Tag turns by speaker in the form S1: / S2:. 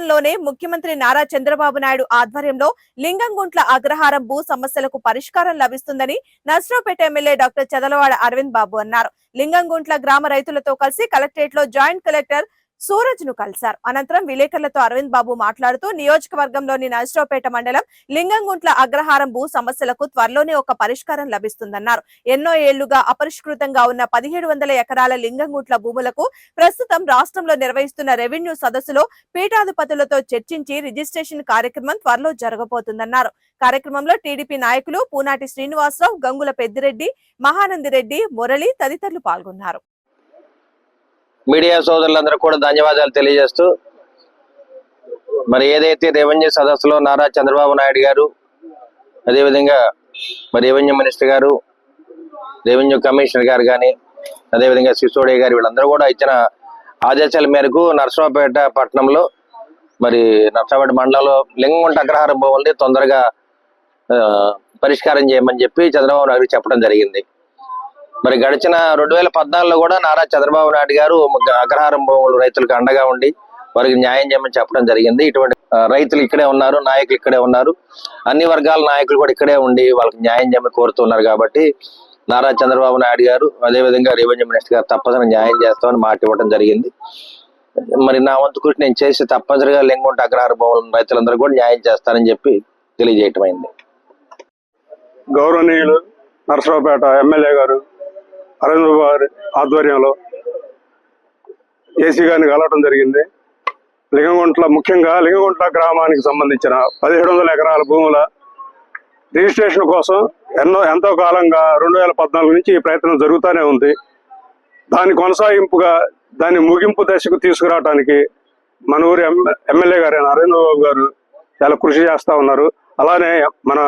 S1: రాష్ట్రంలోనే ముఖ్యమంత్రి నారా చంద్రబాబు నాయుడు ఆధ్వర్యంలో లింగంగుంట్ల అగ్రహారం భూ సమస్యలకు పరిష్కారం లభిస్తుందని నర్సరావుపేట ఎమ్మెల్యే డాక్టర్ చదలవాడ అరవింద్ బాబు అన్నారు. లింగంగుంట్ల గ్రామ రైతులతో కలిసి కలెక్టరేట్ లో జాయింట్ కలెక్టర్ సూరజ్ ను కలిశారు. అనంతరం విలేకరులతో అరవింద్ బాబు మాట్లాడుతూ నియోజకవర్గంలోని నర్సరావుపేట మండలం లింగంగుంట్ల అగ్రహారం భూ సమస్యలకు త్వరలోనే ఒక పరిష్కారం లభిస్తుందన్నారు. ఎన్నో ఏళ్లుగా అపరిష్కృతంగా ఉన్న 1700 ఎకరాల లింగంగుంట్ల భూములకు ప్రస్తుతం రాష్ట్రంలో నిర్వహిస్తున్న రెవెన్యూ సదస్సులో పీఠాధిపతులతో చర్చించి రిజిస్ట్రేషన్ కార్యక్రమం త్వరలో జరగబోతుందన్నారు. కార్యక్రమంలో టీడీపీ నాయకులు పూనాటి శ్రీనివాసరావు, గంగుల పెద్దిరెడ్డి, మహానందిరెడ్డి, మురళి తదితరులు పాల్గొన్నారు.
S2: మీడియా సోదరులందరూ కూడా ధన్యవాదాలు తెలియజేస్తూ, మరి ఏదైతే రెవెన్యూ సదస్సులో నారా చంద్రబాబు నాయుడు గారు, అదేవిధంగా మరి రెవెన్యూ మినిస్టర్ గారు, రెవెన్యూ కమిషనర్ గారు కానీ, అదేవిధంగా సిసోడియా గారు, వీళ్ళందరూ కూడా ఇచ్చిన ఆదేశాల మేరకు నర్సరావుపేట పట్టణంలో మరి నర్సరావుపేట మండలంలో లింగంగుంట్ల అగ్రహారం భూముల్ని తొందరగా పరిష్కారం చేయమని చెప్పి చంద్రబాబు నాయుడు చెప్పడం జరిగింది. మరి గడిచిన 2014లో కూడా నారా చంద్రబాబు నాయుడు గారు అగ్రహారం భూములు రైతులకు అండగా ఉండి వారికి న్యాయం చేయమని చెప్పడం జరిగింది. ఇటువంటి రైతులు ఇక్కడే ఉన్నారు, నాయకులు ఇక్కడే ఉన్నారు, అన్ని వర్గాల నాయకులు కూడా ఇక్కడే ఉండి వాళ్ళకి న్యాయం చేయమని కోరుతున్నారు. కాబట్టి నారా చంద్రబాబు నాయుడు గారు, అదేవిధంగా రెవెన్యూ మినిస్టర్ గారు తప్పనిసరిగా న్యాయం చేస్తామని మాట ఇవ్వడం జరిగింది. మరి నా వంతు కృషి నేను చేసి తప్పనిసరిగా లింగంగుంట్ల అగ్రహారం భూములు రైతులందరూ కూడా న్యాయం చేస్తానని చెప్పి తెలియజేయటం అయింది.
S3: గౌరవనీయులు నర్సరావుపేట ఎమ్మెల్యే గారు అరవింద్ గారి ఆధ్వర్యంలో ఏసీ గారిని కలవటం జరిగింది. ముఖ్యంగా లింగంగుంట్ల గ్రామానికి సంబంధించిన 1700 ఎకరాల భూముల రిజిస్ట్రేషన్ కోసం ఎంతో కాలంగా 2014 నుంచి ఈ ప్రయత్నం జరుగుతూనే ఉంది. దాని కొనసాగింపుగా దాన్ని ముగింపు దశకు తీసుకురావడానికి మన ఊరి ఎమ్మెల్యే గారైన అరవింద్ బాబు గారు చాలా కృషి చేస్తూ ఉన్నారు. అలానే మన